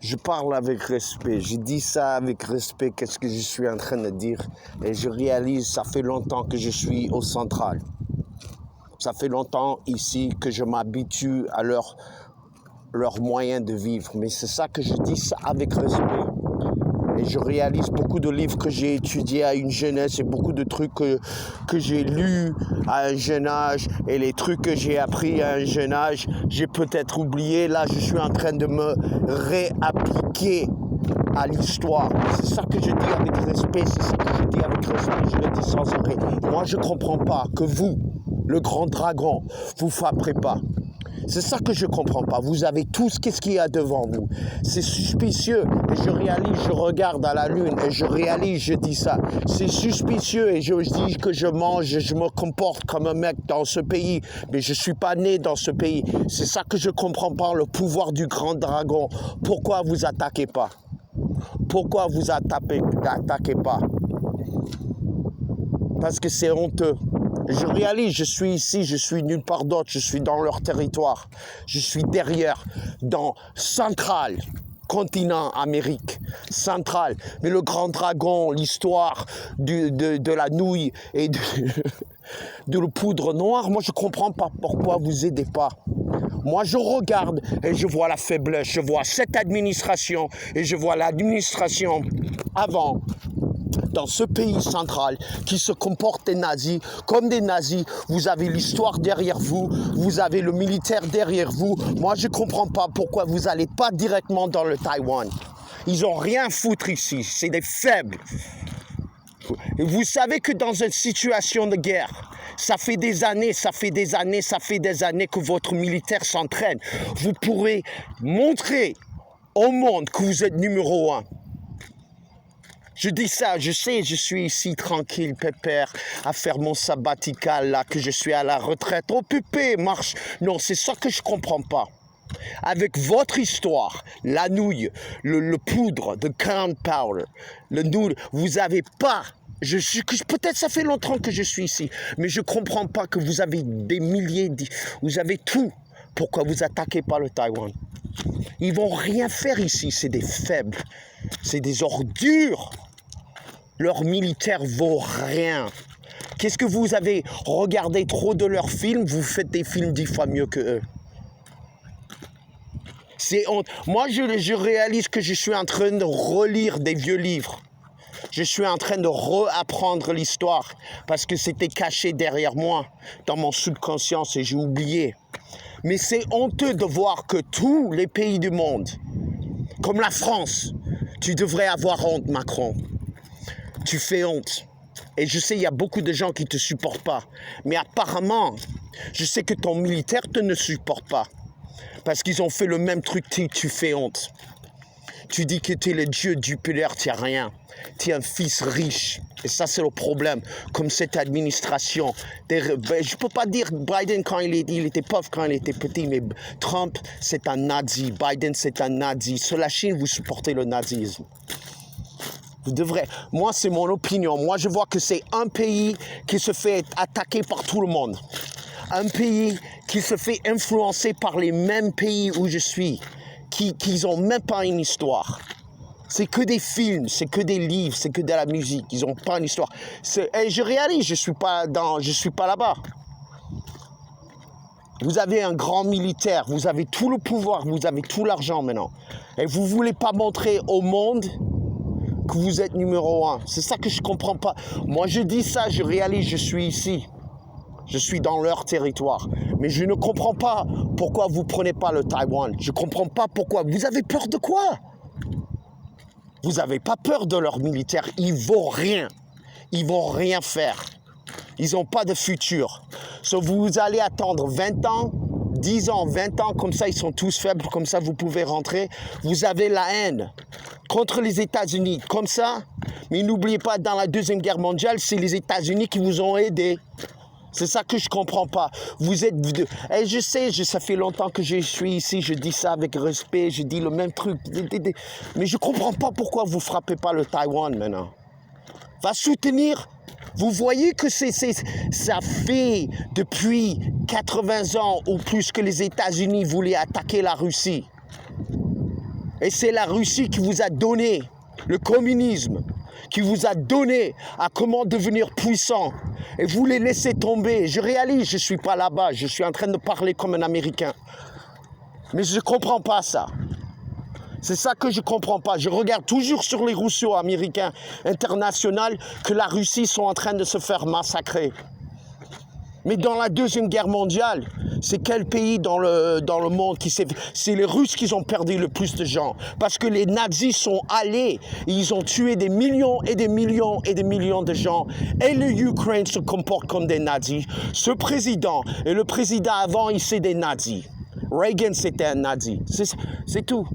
Je parle avec respect, je dis ça avec respect, qu'est-ce que je suis en train de dire. Et je réalise, ça fait longtemps que je suis au central. Ça fait longtemps ici que je m'habitue à leurs moyens de vivre. Mais c'est ça que je dis ça avec respect. Et je réalise beaucoup de livres que j'ai étudiés à une jeunesse et beaucoup de trucs que j'ai lus à un jeune âge et les trucs que j'ai appris à un jeune âge, j'ai peut-être oublié. Là, je suis en train de me réappliquer à l'histoire. C'est ça que je dis avec respect, c'est ça que je dis avec respect, je le dis sans arrêt. Moi, je ne comprends pas que vous, le grand dragon, vous frapperez pas. C'est ça que je ne comprends pas. Vous avez tous, qu'est-ce qu'il y a devant vous? C'est suspicieux. Et je réalise, je regarde à la lune et je réalise, je dis ça. C'est suspicieux et je dis que je mange, je me comporte comme un mec dans ce pays. Mais je ne suis pas né dans ce pays. C'est ça que je ne comprends pas, le pouvoir du grand dragon. Pourquoi vous attaquez pas? Pourquoi vous attaquez pas? Parce que c'est honteux. Je réalise, je suis ici, je suis nulle part d'autre, je suis dans leur territoire. Je suis derrière, dans Central, continent Amérique, Central. Mais le grand dragon, l'histoire de la nouille et de la poudre noire, moi je ne comprends pas pourquoi vous aidez pas. Moi, je regarde et je vois la faiblesse. Je vois cette administration et je vois l'administration avant dans ce pays central qui se comporte des nazis comme des nazis. Vous avez l'histoire derrière vous, vous avez le militaire derrière vous. Moi, je ne comprends pas pourquoi vous n'allez pas directement dans le Taïwan. Ils n'ont rien à foutre ici, c'est des faibles. Et vous savez que dans une situation de guerre, ça fait des années que votre militaire s'entraîne. Vous pourrez montrer au monde que vous êtes numéro 1. Je dis ça, je sais, je suis ici tranquille, pépère, à faire mon sabbatical, là, que je suis à la retraite. Oh, pépé, marche. Non, c'est ça que je comprends pas. Avec votre histoire, la nouille, le poudre, the crown powder, le noodle, vous avez pas... Peut-être ça fait longtemps que je suis ici, mais je comprends pas que vous avez des milliers, vous avez tout. Pourquoi vous attaquez pas le Taïwan? Ils vont rien faire ici, c'est des faibles, c'est des ordures. Leurs militaires vaut rien. Qu'est-ce que vous avez regardé trop de leurs films? Vous faites des films 10 fois mieux que eux. C'est honte. Moi, je réalise que je suis en train de relire des vieux livres. Je suis en train de réapprendre l'histoire parce que c'était caché derrière moi, dans mon subconscient et j'ai oublié. Mais c'est honteux de voir que tous les pays du monde, comme la France, tu devrais avoir honte, Macron. Tu fais honte. Et je sais, il y a beaucoup de gens qui ne te supportent pas. Mais apparemment, je sais que ton militaire ne supporte pas. Parce qu'ils ont fait le même truc, tu fais honte. Tu dis que tu es le dieu du pudeur, tu n'as rien. Tu es un fils riche. Et ça, c'est le problème. Comme cette administration. Je ne peux pas dire Biden quand il était pauvre, quand il était petit, mais Trump, c'est un nazi. Biden, c'est un nazi. Sur la Chine, vous supportez le nazisme. Vous devrez. Moi, c'est mon opinion. Moi, je vois que c'est un pays qui se fait attaquer par tout le monde. Un pays qui se fait influencer par les mêmes pays où je suis. Qui n'ont même pas une histoire. C'est que des films, c'est que des livres, c'est que de la musique. Ils n'ont pas une histoire. Et je réalise, je suis pas là-bas. Vous avez un grand militaire, vous avez tout le pouvoir, vous avez tout l'argent maintenant. Et vous ne voulez pas montrer au monde que vous êtes numéro 1. C'est ça que je ne comprends pas. Moi, je dis ça, je réalise, je suis ici. Je suis dans leur territoire. Mais je ne comprends pas pourquoi vous ne prenez pas le Taïwan. Je ne comprends pas pourquoi. Vous avez peur de quoi? Vous n'avez pas peur de leurs militaires. Ils ne vont rien. Ils ne vont rien faire. Ils n'ont pas de futur. Vous allez attendre 20 ans, 10 ans, 20 ans, comme ça ils sont tous faibles, comme ça vous pouvez rentrer. Vous avez la haine contre les États-Unis, comme ça. Mais n'oubliez pas, dans la Deuxième Guerre mondiale, c'est les États-Unis qui vous ont aidés. C'est ça que je ne comprends pas. Vous êtes... Et je sais, ça fait longtemps que je suis ici, je dis ça avec respect, je dis le même truc. Mais je ne comprends pas pourquoi vous ne frappez pas le Taïwan maintenant. Va soutenir. Vous voyez que ça fait depuis 80 ans ou plus que les États-Unis voulaient attaquer la Russie. Et c'est la Russie qui vous a donné le communisme, qui vous a donné à comment devenir puissant. Et vous les laissez tomber. Je réalise, je ne suis pas là-bas, je suis en train de parler comme un Américain. Mais je ne comprends pas ça. C'est ça que je ne comprends pas. Je regarde toujours sur les réseaux américains internationaux que la Russie sont en train de se faire massacrer. Mais dans la Deuxième Guerre mondiale, c'est quel pays dans le monde qui s'est... C'est les Russes qui ont perdu le plus de gens. Parce que les nazis sont allés, ils ont tué des millions et des millions et des millions de gens. Et l'Ukraine se comporte comme des nazis. Ce président et le président avant, c'est des nazis. Reagan, c'était un nazi. C'est tout.